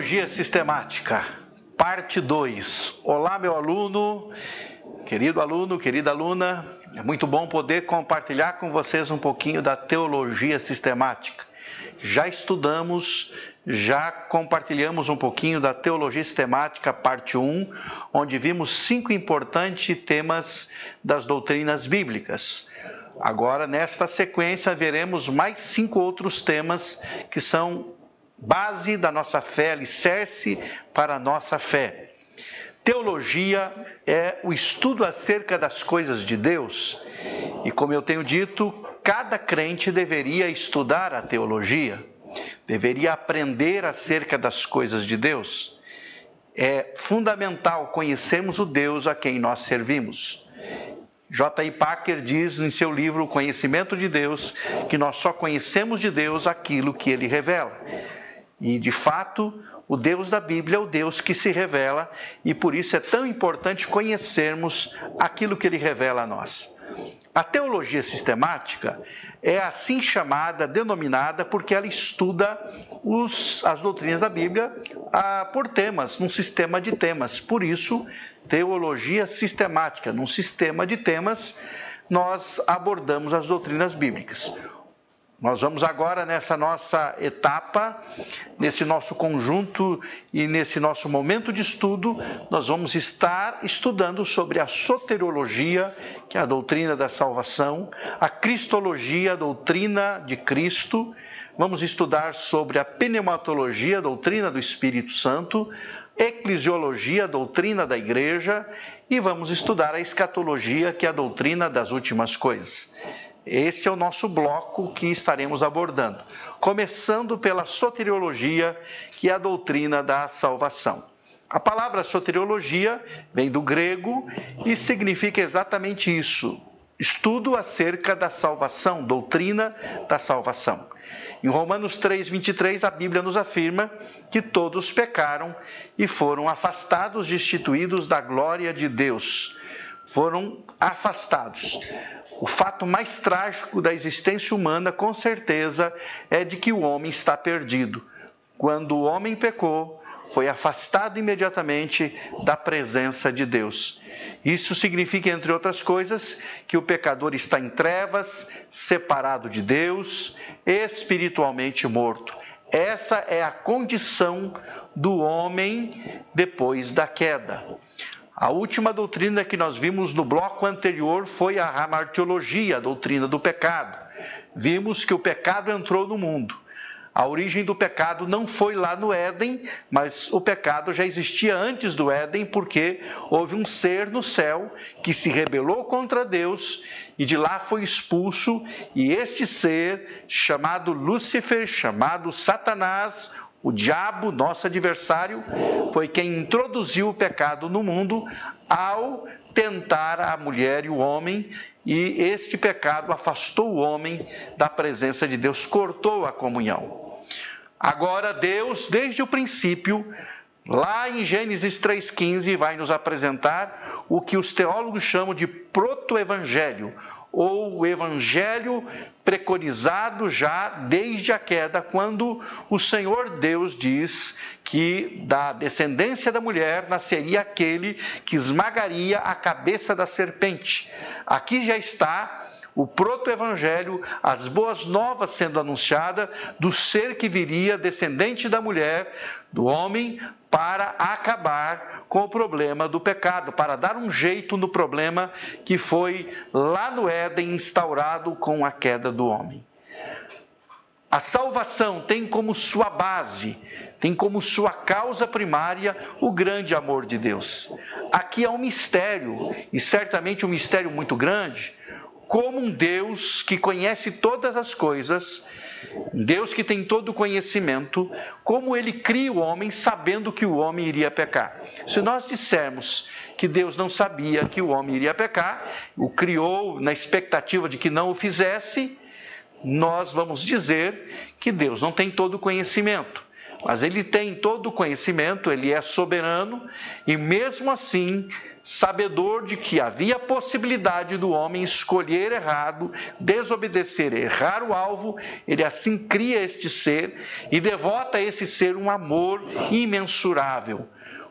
Teologia Sistemática, parte 2. Olá, meu aluno, querida aluna, é muito bom poder compartilhar com vocês um pouquinho da teologia sistemática. Já estudamos, já compartilhamos um pouquinho da teologia sistemática, parte 1, onde vimos 5 importantes temas das doutrinas bíblicas. Agora, nesta sequência, veremos mais 5 outros temas que são base da nossa fé, alicerce para a nossa fé. Teologia é o estudo acerca das coisas de Deus. E como eu tenho dito, cada crente deveria estudar a teologia, deveria aprender acerca das coisas de Deus. É fundamental conhecermos o Deus a quem nós servimos. J.I. Packer diz em seu livro O Conhecimento de Deus que nós só conhecemos de Deus aquilo que Ele revela. E, de fato, o Deus da Bíblia é o Deus que se revela e, por isso, é tão importante conhecermos aquilo que Ele revela a nós. A teologia sistemática é assim chamada, denominada, porque ela estuda as doutrinas da Bíblia por temas, num sistema de temas. Por isso, teologia sistemática. Num sistema de temas, nós abordamos as doutrinas bíblicas. Nós vamos agora, nessa nossa etapa, nesse nosso conjunto e nesse nosso momento de estudo, nós vamos estar estudando sobre a soteriologia, que é a doutrina da salvação, a cristologia, a doutrina de Cristo, vamos estudar sobre a pneumatologia, a doutrina do Espírito Santo, eclesiologia, a doutrina da igreja, e vamos estudar a escatologia, que é a doutrina das últimas coisas. Este é o nosso bloco que estaremos abordando, começando pela soteriologia, que é a doutrina da salvação. A palavra soteriologia vem do grego e significa exatamente isso, estudo acerca da salvação, doutrina da salvação. Em Romanos 3:23, a Bíblia nos afirma que todos pecaram e foram afastados, destituídos da glória de Deus. Foram afastados. O fato mais trágico da existência humana, com certeza, é de que o homem está perdido. Quando o homem pecou, foi afastado imediatamente da presença de Deus. Isso significa, entre outras coisas, que o pecador está em trevas, separado de Deus, espiritualmente morto. Essa é a condição do homem depois da queda. A última doutrina que nós vimos no bloco anterior foi a hamartiologia, a doutrina do pecado. Vimos que o pecado entrou no mundo. A origem do pecado não foi lá no Éden, mas o pecado já existia antes do Éden, porque houve um ser no céu que se rebelou contra Deus e de lá foi expulso, e este ser, chamado Lúcifer, chamado Satanás, o diabo, nosso adversário, foi quem introduziu o pecado no mundo ao tentar a mulher e o homem, e este pecado afastou o homem da presença de Deus, cortou a comunhão. Agora Deus, desde o princípio, lá em Gênesis 3,15, vai nos apresentar o que os teólogos chamam de proto-evangelho, ou o evangelho preconizado já desde a queda, quando o Senhor Deus diz que da descendência da mulher nasceria aquele que esmagaria a cabeça da serpente. Aqui já está o proto-evangelho, as boas novas sendo anunciada do ser que viria descendente da mulher, do homem, para acabar com o problema do pecado, para dar um jeito no problema que foi lá no Éden instaurado com a queda do homem. A salvação tem como sua base, tem como sua causa primária o grande amor de Deus. Aqui há um mistério, e certamente um mistério muito grande, como um Deus que conhece todas as coisas, um Deus que tem todo o conhecimento, como Ele cria o homem sabendo que o homem iria pecar. Se nós dissermos que Deus não sabia que o homem iria pecar, o criou na expectativa de que não o fizesse, nós vamos dizer que Deus não tem todo o conhecimento. mas ele tem todo o conhecimento, ele é soberano e mesmo assim, sabedor de que havia possibilidade do homem escolher errado, desobedecer, errar o alvo, ele assim cria este ser e devota a esse ser um amor imensurável.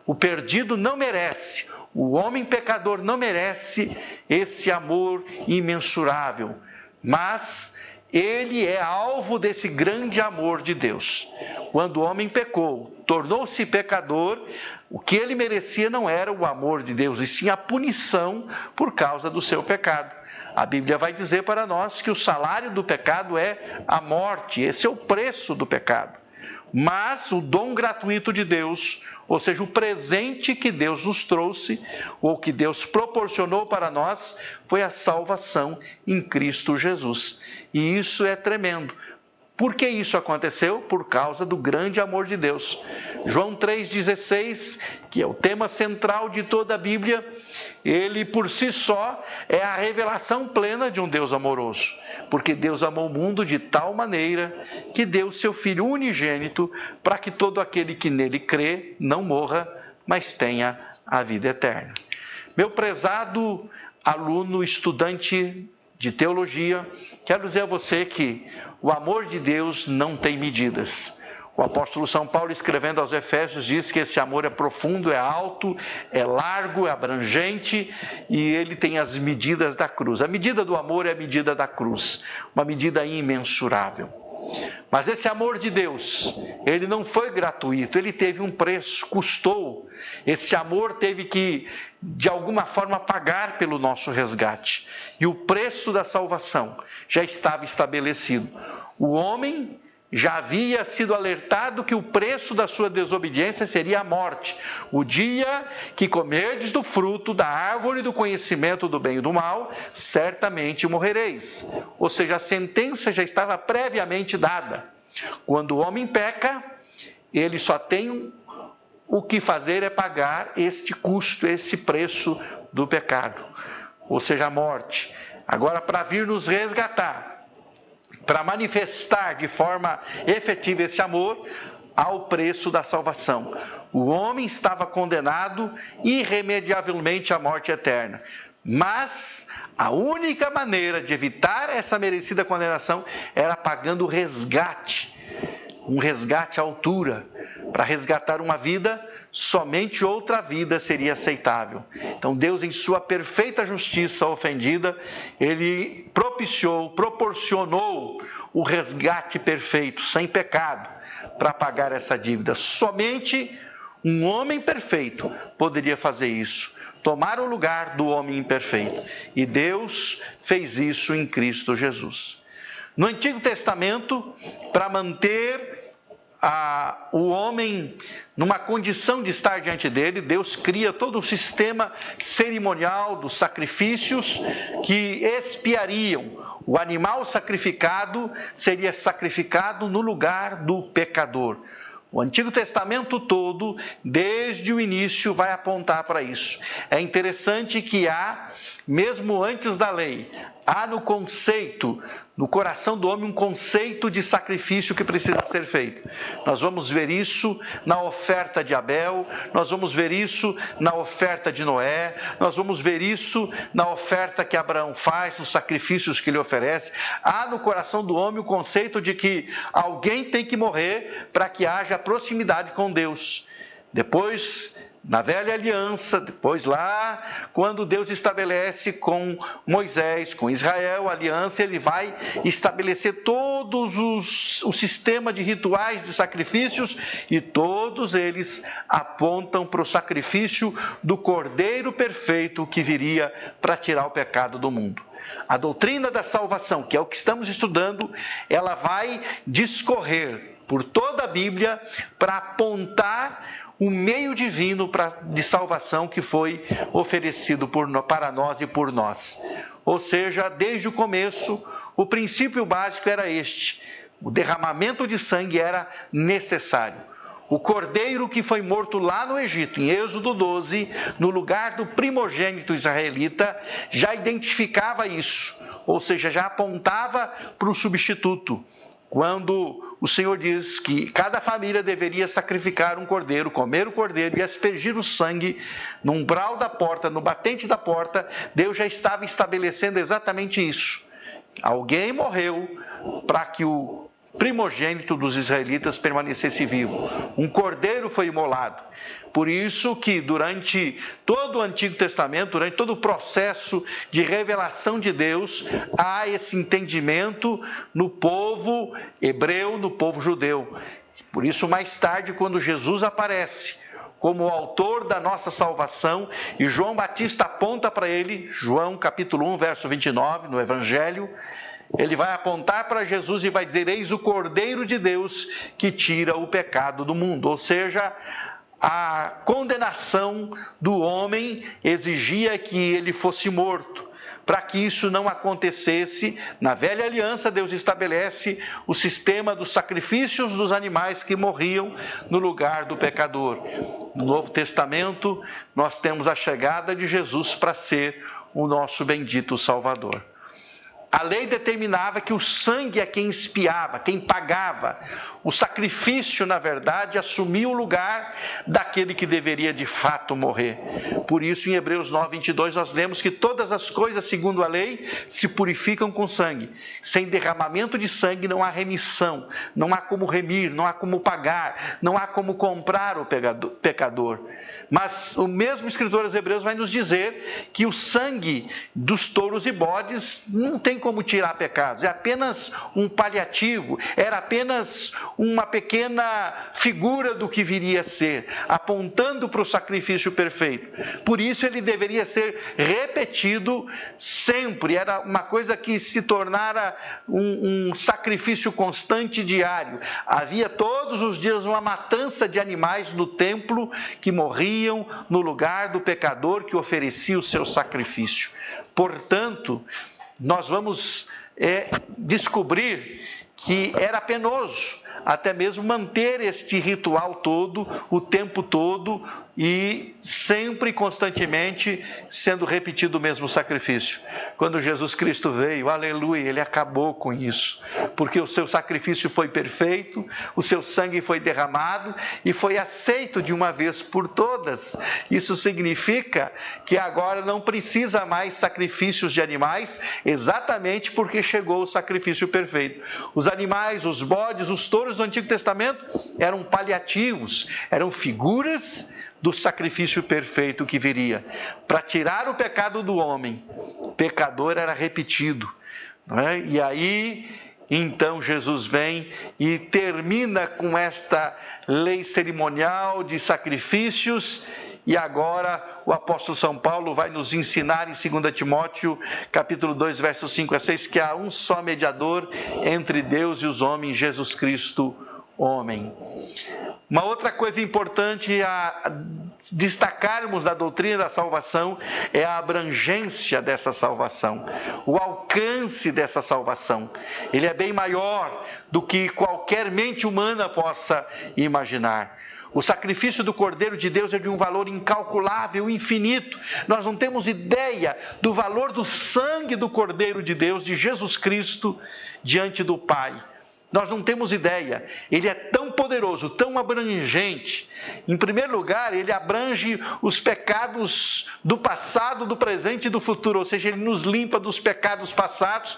O perdido não merece, o homem pecador não merece esse amor imensurável, mas ele é alvo desse grande amor de Deus. Quando o homem pecou, tornou-se pecador, o que ele merecia não era o amor de Deus, e sim a punição por causa do seu pecado. A Bíblia vai dizer para nós que o salário do pecado é a morte, esse é o preço do pecado. Mas o dom gratuito de Deus, ou seja, o presente que Deus nos trouxe, ou que Deus proporcionou para nós, foi a salvação em Cristo Jesus. E isso é tremendo. Por que isso aconteceu? Por causa do grande amor de Deus. João 3,16, que é o tema central de toda a Bíblia, ele por si só é a revelação plena de um Deus amoroso. Porque Deus amou o mundo de tal maneira que deu seu Filho unigênito para que todo aquele que nele crê não morra, mas tenha a vida eterna. Meu prezado aluno, estudante de teologia, quero dizer a você que o amor de Deus não tem medidas. O apóstolo São Paulo, escrevendo aos Efésios, diz que esse amor é profundo, é alto, é largo, é abrangente e ele tem as medidas da cruz. A medida do amor é a medida da cruz, uma medida imensurável. Mas esse amor de Deus, ele não foi gratuito, ele teve um preço, custou. Esse amor teve que, de alguma forma, pagar pelo nosso resgate. E o preço da salvação já estava estabelecido. O homem já havia sido alertado que o preço da sua desobediência seria a morte. O dia que comerdes do fruto da árvore do conhecimento do bem e do mal, certamente morrereis. Ou seja, a sentença já estava previamente dada. Quando o homem peca, ele só tem o que fazer é pagar este custo, esse preço do pecado. Ou seja, a morte. Agora, para vir nos resgatar, para manifestar de forma efetiva esse amor, ao preço da salvação. O homem estava condenado irremediavelmente à morte eterna. Mas a única maneira de evitar essa merecida condenação era pagando o resgate, um resgate à altura. Para resgatar uma vida, somente outra vida seria aceitável. Então Deus, em sua perfeita justiça ofendida, ele proporcionou o resgate perfeito, sem pecado, para pagar essa dívida. Somente um homem perfeito poderia fazer isso, tomar o lugar do homem imperfeito. E Deus fez isso em Cristo Jesus. No Antigo Testamento, para manter o homem numa condição de estar diante dele, Deus cria todo o sistema cerimonial dos sacrifícios que expiariam. O animal sacrificado seria sacrificado no lugar do pecador. O Antigo Testamento todo, desde o início, vai apontar para isso. É interessante que mesmo antes da lei, há no conceito, no coração do homem, um conceito de sacrifício que precisa ser feito. Nós vamos ver isso na oferta de Abel, nós vamos ver isso na oferta de Noé, nós vamos ver isso na oferta que Abraão faz, nos sacrifícios que ele oferece. Há no coração do homem o conceito de que alguém tem que morrer para que haja proximidade com Deus. Depois, na velha aliança, depois lá, quando Deus estabelece com Moisés, com Israel, a aliança, ele vai estabelecer todos o sistema de rituais de sacrifícios e todos eles apontam para o sacrifício do Cordeiro perfeito que viria para tirar o pecado do mundo. A doutrina da salvação, que é o que estamos estudando, ela vai discorrer por toda a Bíblia para apontar o meio divino de salvação que foi oferecido para nós e por nós. Ou seja, desde o começo, o princípio básico era este: o derramamento de sangue era necessário. O cordeiro que foi morto lá no Egito, em Êxodo 12, no lugar do primogênito israelita, já identificava isso, ou seja, já apontava para o substituto. quando o Senhor diz que cada família deveria sacrificar um cordeiro, comer o cordeiro e aspergir o sangue no umbral da porta, no batente da porta, Deus já estava estabelecendo exatamente isso. Alguém morreu para que o primogênito dos israelitas permanecesse vivo. Um cordeiro foi imolado. Por isso que durante todo o Antigo Testamento, durante todo o processo de revelação de Deus, há esse entendimento no povo hebreu, no povo judeu. Por isso, mais tarde, quando Jesus aparece como o autor da nossa salvação, e João Batista aponta para ele, João capítulo 1, verso 29, no Evangelho, ele vai apontar para Jesus e vai dizer: eis o Cordeiro de Deus que tira o pecado do mundo. Ou seja, a condenação do homem exigia que ele fosse morto. Para que isso não acontecesse, na velha aliança, Deus estabelece o sistema dos sacrifícios dos animais que morriam no lugar do pecador. No Novo Testamento, nós temos a chegada de Jesus para ser o nosso bendito Salvador. A lei determinava que o sangue é quem expiava, quem pagava. O sacrifício, na verdade, assumia o lugar daquele que deveria de fato morrer. Por isso, em Hebreus 9, 22, nós lemos que todas as coisas, segundo a lei, se purificam com sangue. Sem derramamento de sangue não há remissão, não há como remir, não há como pagar, não há como comprar o pecador. Mas o mesmo escritor aos Hebreus vai nos dizer que o sangue dos touros e bodes não tem como tirar pecados, é apenas um paliativo, era apenas uma pequena figura do que viria a ser, apontando para o sacrifício perfeito. Por isso ele deveria ser repetido sempre, era uma coisa que se tornara um sacrifício constante diário. Havia todos os dias uma matança de animais no templo que morriam no lugar do pecador que oferecia o seu sacrifício. Portanto, nós vamos descobrir que era penoso até mesmo manter este ritual todo, o tempo todo, e sempre, constantemente, sendo repetido o mesmo sacrifício. Quando Jesus Cristo veio, aleluia, Ele acabou com isso, porque o seu sacrifício foi perfeito, o seu sangue foi derramado e foi aceito de uma vez por todas. Isso significa que agora não precisa mais sacrifícios de animais, exatamente porque chegou o sacrifício perfeito. Os animais, os bodes, os touros do Antigo Testamento eram paliativos, eram figuras do sacrifício perfeito que viria. Para tirar o pecado do homem, o pecador era repetido, não é? E aí, então, Jesus vem e termina com esta lei cerimonial de sacrifícios. E agora o apóstolo São Paulo vai nos ensinar em 2 Timóteo, capítulo 2, versos 5 a 6, que há um só mediador entre Deus e os homens, Jesus Cristo, homem. Uma outra coisa importante a destacarmos da doutrina da salvação é a abrangência dessa salvação, o alcance dessa salvação. Ele é bem maior do que qualquer mente humana possa imaginar. O sacrifício do Cordeiro de Deus é de um valor incalculável, infinito. Nós não temos ideia do valor do sangue do Cordeiro de Deus, de Jesus Cristo, diante do Pai. Nós não temos ideia. Ele é tão poderoso, tão abrangente. Em primeiro lugar, ele abrange os pecados do passado, do presente e do futuro. Ou seja, ele nos limpa dos pecados passados,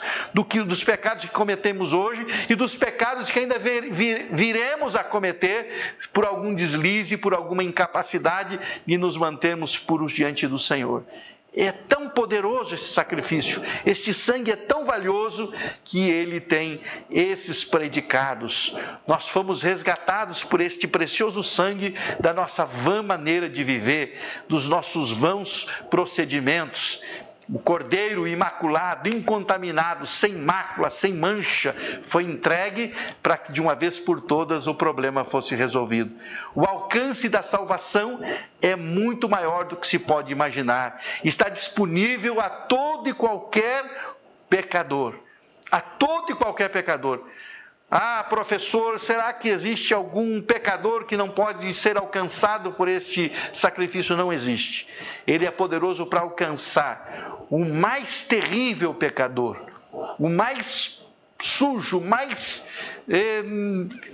dos pecados que cometemos hoje e dos pecados que ainda viremos a cometer por algum deslize, por alguma incapacidade de nos mantermos puros diante do Senhor. É tão poderoso esse sacrifício, este sangue é tão valioso que ele tem esses predicados. Nós fomos resgatados por este precioso sangue da nossa vã maneira de viver, dos nossos vãos procedimentos. O Cordeiro imaculado, incontaminado, sem mácula, sem mancha, foi entregue para que de uma vez por todas o problema fosse resolvido. O alcance da salvação é muito maior do que se pode imaginar. Está disponível a todo e qualquer pecador. A todo e qualquer pecador. Ah, professor, será que existe algum pecador que não pode ser alcançado por este sacrifício? Não existe. Ele é poderoso para alcançar o mais terrível pecador, o mais sujo, o mais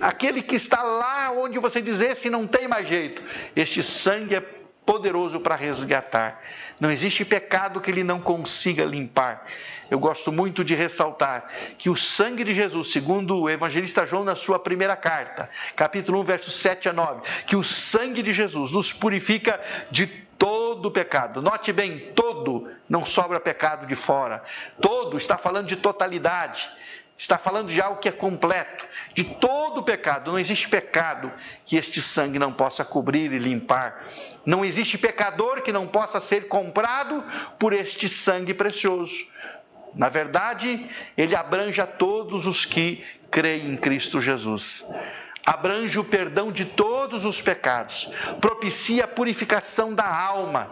aquele que está lá onde você diz, esse não tem mais jeito. Este sangue é poderoso para resgatar. Não existe pecado que ele não consiga limpar. Eu gosto muito de ressaltar que o sangue de Jesus, segundo o evangelista João na sua primeira carta, capítulo 1, versos 7 a 9, que o sangue de Jesus nos purifica de todo pecado. Note bem, todo, não sobra pecado de fora. Todo está falando de totalidade. Está falando de algo que é completo, de todo pecado. Não existe pecado que este sangue não possa cobrir e limpar. Não existe pecador que não possa ser comprado por este sangue precioso. Na verdade, ele abrange a todos os que creem em Cristo Jesus. Abrange o perdão de todos os pecados, propicia a purificação da alma,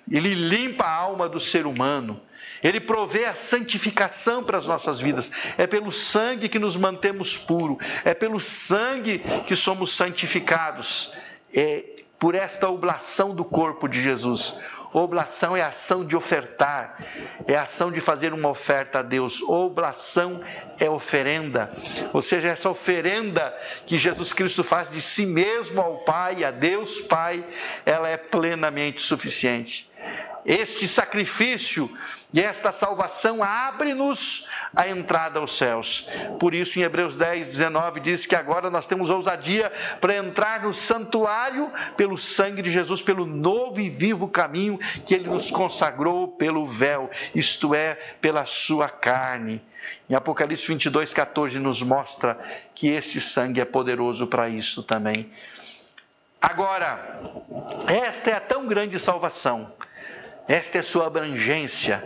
ele limpa a alma do ser humano, ele provê a santificação para as nossas vidas. É pelo sangue que nos mantemos puros, é pelo sangue que somos santificados, é por esta oblação do corpo de Jesus. Oblação é a ação de ofertar, é a ação de fazer uma oferta a Deus. Oblação é oferenda, ou seja, essa oferenda que Jesus Cristo faz de si mesmo ao Pai, a Deus Pai, ela é plenamente suficiente. Este sacrifício e esta salvação abre-nos a entrada aos céus. Por isso, em Hebreus 10, 19, diz que agora nós temos ousadia para entrar no santuário pelo sangue de Jesus, pelo novo e vivo caminho que Ele nos consagrou pelo véu, isto é, pela sua carne. Em Apocalipse 22, 14, nos mostra que este sangue é poderoso para isso também. Agora, esta é a tão grande salvação. Esta é sua abrangência,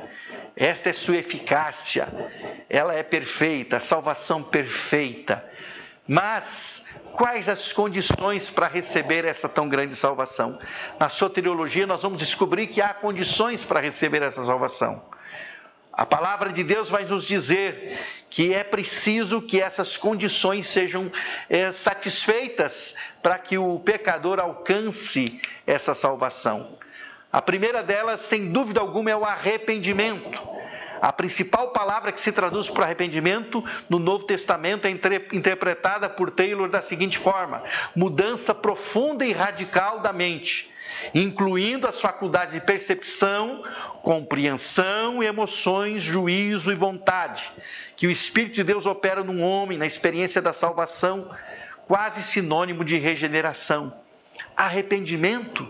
esta é sua eficácia, ela é perfeita, a salvação perfeita. Mas quais as condições para receber essa tão grande salvação? Na soteriologia nós vamos descobrir que há condições para receber essa salvação. A palavra de Deus vai nos dizer que é preciso que essas condições sejam satisfeitas para que o pecador alcance essa salvação. A primeira delas, sem dúvida alguma, é o arrependimento. A principal palavra que se traduz para arrependimento no Novo Testamento é interpretada por Taylor da seguinte forma: mudança profunda e radical da mente, incluindo as faculdades de percepção, compreensão, emoções, juízo e vontade, que o Espírito de Deus opera num homem na experiência da salvação, quase sinônimo de regeneração. Arrependimento,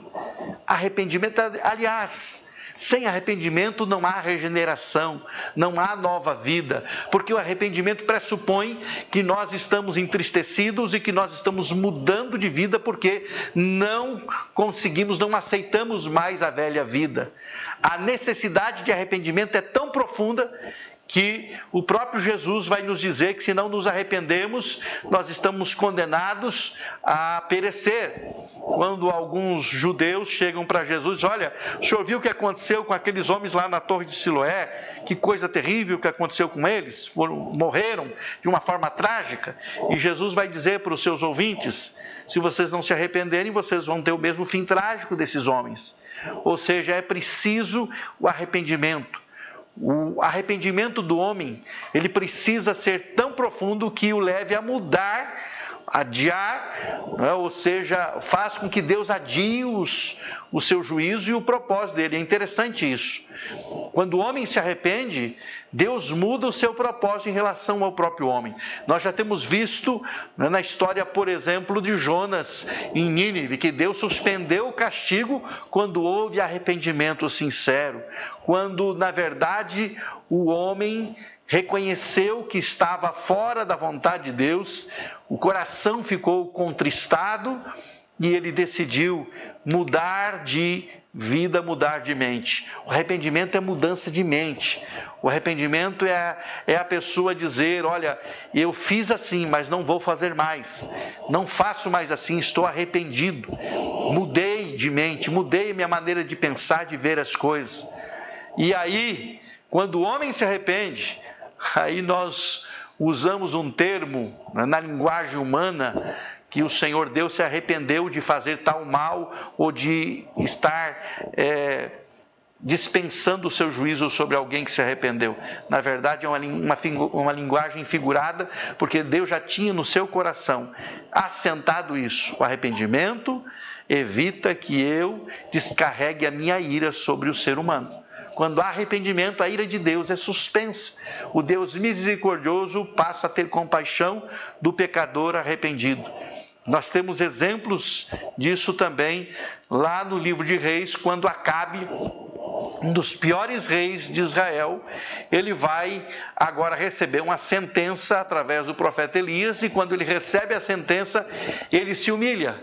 aliás, sem arrependimento não há regeneração, não há nova vida, porque o arrependimento pressupõe que nós estamos entristecidos e que nós estamos mudando de vida porque não conseguimos, não aceitamos mais a velha vida. A necessidade de arrependimento é tão profunda que o próprio Jesus vai nos dizer que se não nos arrependemos, nós estamos condenados a perecer. Quando alguns judeus chegam para Jesus e dizem: olha, o senhor viu o que aconteceu com aqueles homens lá na Torre de Siloé? Que coisa terrível que aconteceu com eles, morreram de uma forma trágica. E Jesus vai dizer para os seus ouvintes: se vocês não se arrependerem, vocês vão ter o mesmo fim trágico desses homens. Ou seja, é preciso o arrependimento. O arrependimento do homem, ele precisa ser tão profundo que o leve a mudar, adiar, ou seja, faz com que Deus adie o seu juízo e o propósito dele. É interessante isso. Quando o homem se arrepende, Deus muda o seu propósito em relação ao próprio homem. Nós já temos visto na história, por exemplo, de Jonas em Nínive, que Deus suspendeu o castigo quando houve arrependimento sincero. Quando, na verdade, o homem reconheceu que estava fora da vontade de Deus, o coração ficou contristado e ele decidiu mudar de vida, mudar de mente. O arrependimento é mudança de mente. O arrependimento é a pessoa dizer: olha, eu fiz assim, mas não vou fazer mais. Não faço mais assim, estou arrependido. Mudei de mente, mudei minha maneira de pensar, de ver as coisas. E aí, quando o homem se arrepende, aí nós usamos um termo na linguagem humana, que o Senhor Deus se arrependeu de fazer tal mal ou de estar dispensando o seu juízo sobre alguém que se arrependeu. Na verdade, é uma linguagem figurada, porque Deus já tinha no seu coração assentado isso. O arrependimento evita que eu descarregue a minha ira sobre o ser humano. Quando há arrependimento, a ira de Deus é suspensa. O Deus misericordioso passa a ter compaixão do pecador arrependido. Nós temos exemplos disso também lá no livro de Reis, quando Acabe, um dos piores reis de Israel, ele vai agora receber uma sentença através do profeta Elias, e quando ele recebe a sentença, ele se humilha,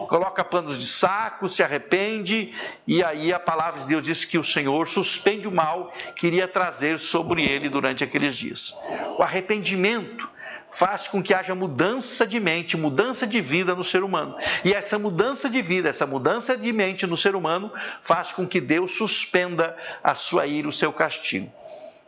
coloca panos de saco, se arrepende, e aí a palavra de Deus diz que o Senhor suspende o mal que iria trazer sobre ele durante aqueles dias. O arrependimento faz com que haja mudança de mente, mudança de vida no ser humano. E essa mudança de vida, essa mudança de mente no ser humano faz com que Deus suspenda a sua ira, o seu castigo.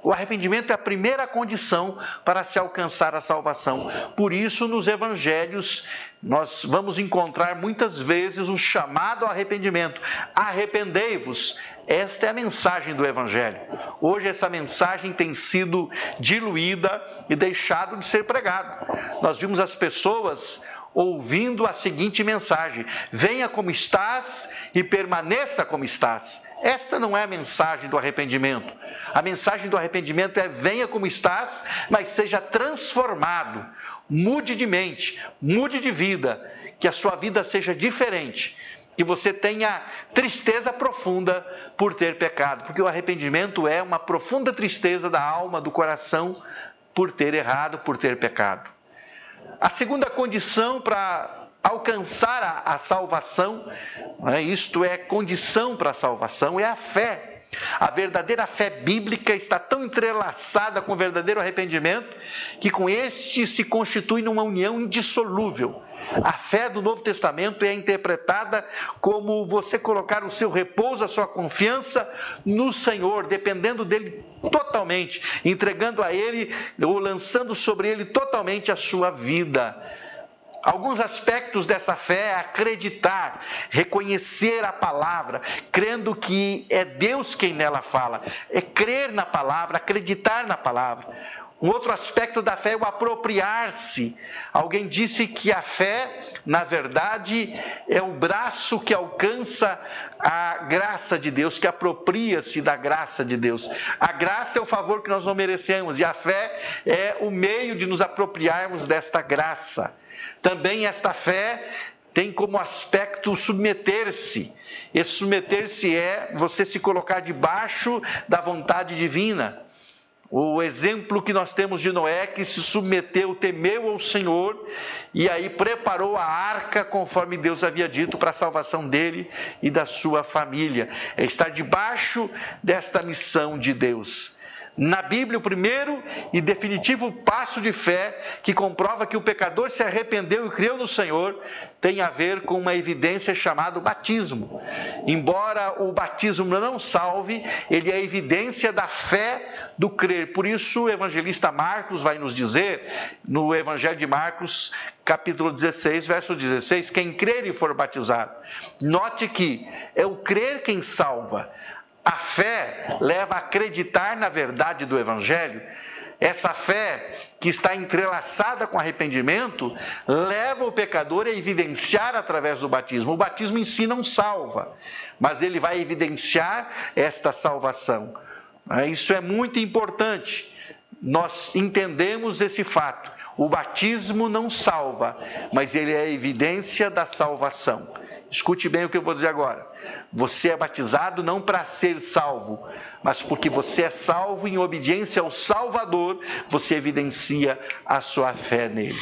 O arrependimento é a primeira condição para se alcançar a salvação. Por isso, nos evangelhos, nós vamos encontrar muitas vezes um chamado ao arrependimento. Arrependei-vos. Esta é a mensagem do evangelho. Hoje essa mensagem tem sido diluída e deixado de ser pregada. Nós vimos as pessoas ouvindo a seguinte mensagem: venha como estás e permaneça como estás. Esta não é a mensagem do arrependimento. A mensagem do arrependimento é: venha como estás, mas seja transformado. Mude de mente, mude de vida, que a sua vida seja diferente, que você tenha tristeza profunda por ter pecado, porque o arrependimento é uma profunda tristeza da alma, do coração, por ter errado, por ter pecado. A segunda condição para alcançar a salvação, isto é, condição para a salvação, é a fé. A verdadeira fé bíblica está tão entrelaçada com o verdadeiro arrependimento que com este se constitui numa união indissolúvel. A fé do Novo Testamento é interpretada como você colocar o seu repouso, a sua confiança no Senhor, dependendo dele totalmente, entregando a Ele ou lançando sobre Ele totalmente a sua vida. Alguns aspectos dessa fé é acreditar, reconhecer a palavra, crendo que é Deus quem nela fala. É crer na palavra, acreditar na palavra. Um outro aspecto da fé é o apropriar-se. Alguém disse que a fé, na verdade, é o braço que alcança a graça de Deus, que apropria-se da graça de Deus. A graça é o favor que nós não merecemos, e a fé é o meio de nos apropriarmos desta graça. Também esta fé tem como aspecto submeter-se. Esse submeter-se é você se colocar debaixo da vontade divina. O exemplo que nós temos de Noé, que se submeteu, temeu ao Senhor e aí preparou a arca conforme Deus havia dito para a salvação dele e da sua família. É estar debaixo desta missão de Deus. Na Bíblia, o primeiro e definitivo passo de fé que comprova que o pecador se arrependeu e creu no Senhor tem a ver com uma evidência chamada batismo. Embora o batismo não salve, ele é a evidência da fé do crer. Por isso o evangelista Marcos vai nos dizer, no Evangelho de Marcos, capítulo 16, verso 16, quem crer e for batizado. Note que é o crer quem salva. A fé leva a acreditar na verdade do Evangelho. Essa fé que está entrelaçada com arrependimento leva o pecador a evidenciar através do batismo. O batismo em si não salva, mas ele vai evidenciar esta salvação. Isso é muito importante. Nós entendemos esse fato. O batismo não salva, mas ele é a evidência da salvação. Escute bem o que eu vou dizer agora. Você é batizado não para ser salvo, mas porque você é salvo em obediência ao Salvador, você evidencia a sua fé nele.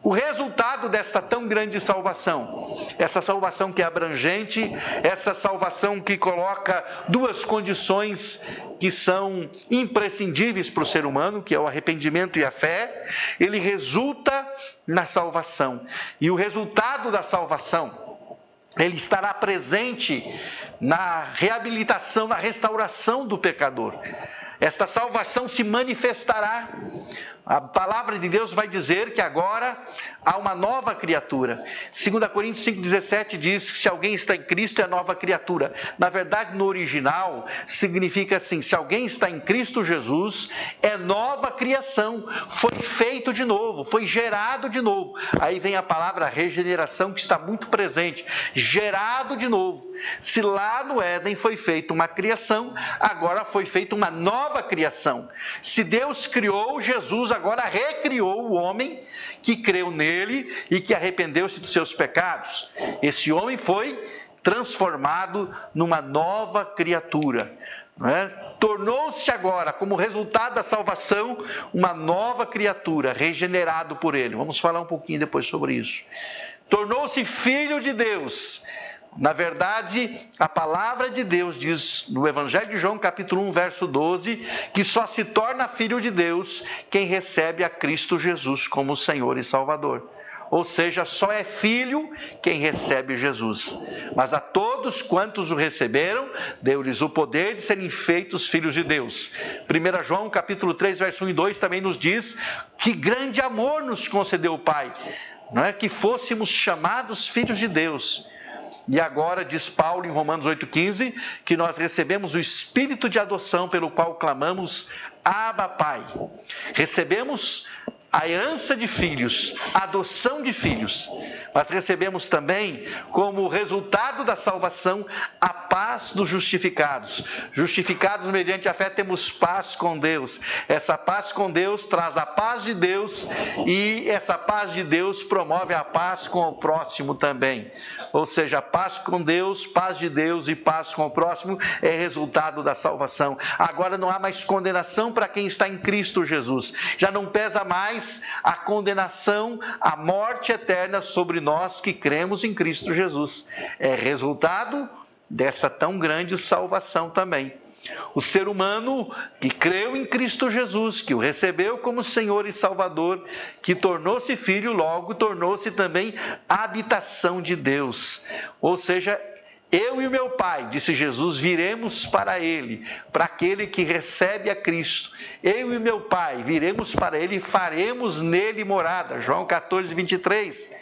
O resultado desta tão grande salvação, essa salvação que é abrangente, essa salvação que coloca duas condições que são imprescindíveis para o ser humano, que é o arrependimento e a fé, ele resulta na salvação. E o resultado da salvação, ele estará presente na reabilitação, na restauração do pecador. Esta salvação se manifestará. A palavra de Deus vai dizer que agora há uma nova criatura. 2 Coríntios 5,17 diz que se alguém está em Cristo é nova criatura. Na verdade, no original, significa assim: se alguém está em Cristo Jesus, é nova criação, foi feito de novo, foi gerado de novo. Aí vem a palavra regeneração, que está muito presente, gerado de novo. Se lá no Éden foi feita uma criação, agora foi feita uma nova criação. Se Deus criou, Jesus agora recriou o homem que creu nele e que arrependeu-se dos seus pecados. Esse homem foi transformado numa nova criatura, não é? Tornou-se agora, como resultado da salvação, uma nova criatura, regenerado por ele. Vamos falar um pouquinho depois sobre isso. Tornou-se filho de Deus. Na verdade, a palavra de Deus diz no Evangelho de João, capítulo 1, verso 12, que só se torna filho de Deus quem recebe a Cristo Jesus como Senhor e Salvador. Ou seja, só é filho quem recebe Jesus. Mas a todos quantos o receberam, deu-lhes o poder de serem feitos filhos de Deus. 1 João, capítulo 3, verso 1 e 2 também nos diz que grande amor nos concedeu o Pai, não é? Que fôssemos chamados filhos de Deus. E agora, diz Paulo em Romanos 8,15, que nós recebemos o Espírito de adoção pelo qual clamamos, Abba, Pai. Recebemos a herança de filhos, a adoção de filhos, mas recebemos também, como resultado da salvação, a paz dos justificados. Justificados mediante a fé, temos paz com Deus. Essa paz com Deus traz a paz de Deus e essa paz de Deus promove a paz com o próximo também. Ou seja, paz com Deus, paz de Deus e paz com o próximo é resultado da salvação. Agora não há mais condenação para quem está em Cristo Jesus. Já não pesa mais a condenação, a morte eterna sobre nós que cremos em Cristo Jesus. É resultado dessa tão grande salvação também. O ser humano que creu em Cristo Jesus, que o recebeu como Senhor e Salvador, que tornou-se filho, logo tornou-se também a habitação de Deus. Ou seja, eu e o meu Pai, disse Jesus, viremos para Ele, para aquele que recebe a Cristo. Eu e o meu Pai viremos para Ele e faremos nele morada. João 14, 23.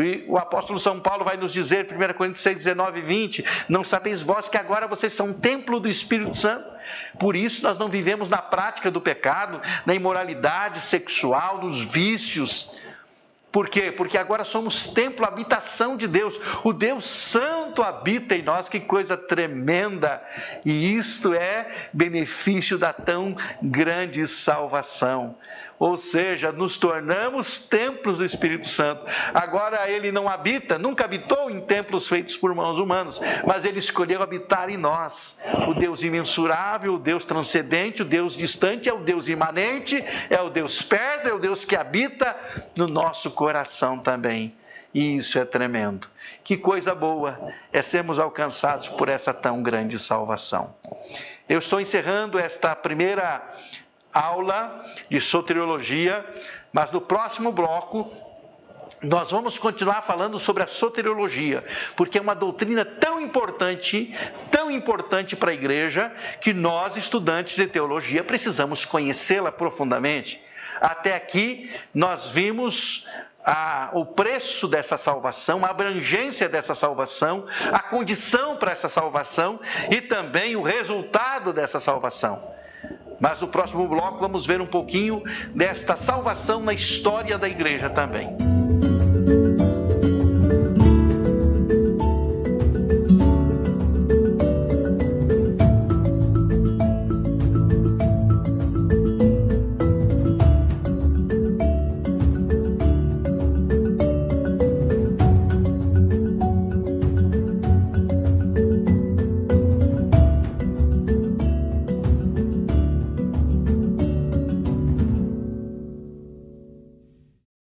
E o apóstolo São Paulo vai nos dizer, 1 Coríntios 6, 19 e 20, não sabeis vós que agora vocês são um templo do Espírito Santo? Por isso nós não vivemos na prática do pecado, na imoralidade sexual, nos vícios. Por quê? Porque agora somos templo, habitação de Deus. O Deus Santo habita em nós, que coisa tremenda! E isto é benefício da tão grande salvação. Ou seja, nos tornamos templos do Espírito Santo. Agora ele não habita, nunca habitou em templos feitos por mãos humanas, mas ele escolheu habitar em nós. O Deus imensurável, o Deus transcendente, o Deus distante, é o Deus imanente, é o Deus perto, é o Deus que habita no nosso coração também. E isso é tremendo. Que coisa boa é sermos alcançados por essa tão grande salvação. Eu estou encerrando esta primeira aula de soteriologia, mas no próximo bloco nós vamos continuar falando sobre a soteriologia, porque é uma doutrina tão importante para a igreja, que nós, estudantes de teologia, precisamos conhecê-la profundamente. Até aqui nós vimos o preço dessa salvação, a abrangência dessa salvação, a condição para essa salvação e também o resultado dessa salvação. Mas no próximo bloco vamos ver um pouquinho desta salvação na história da igreja também.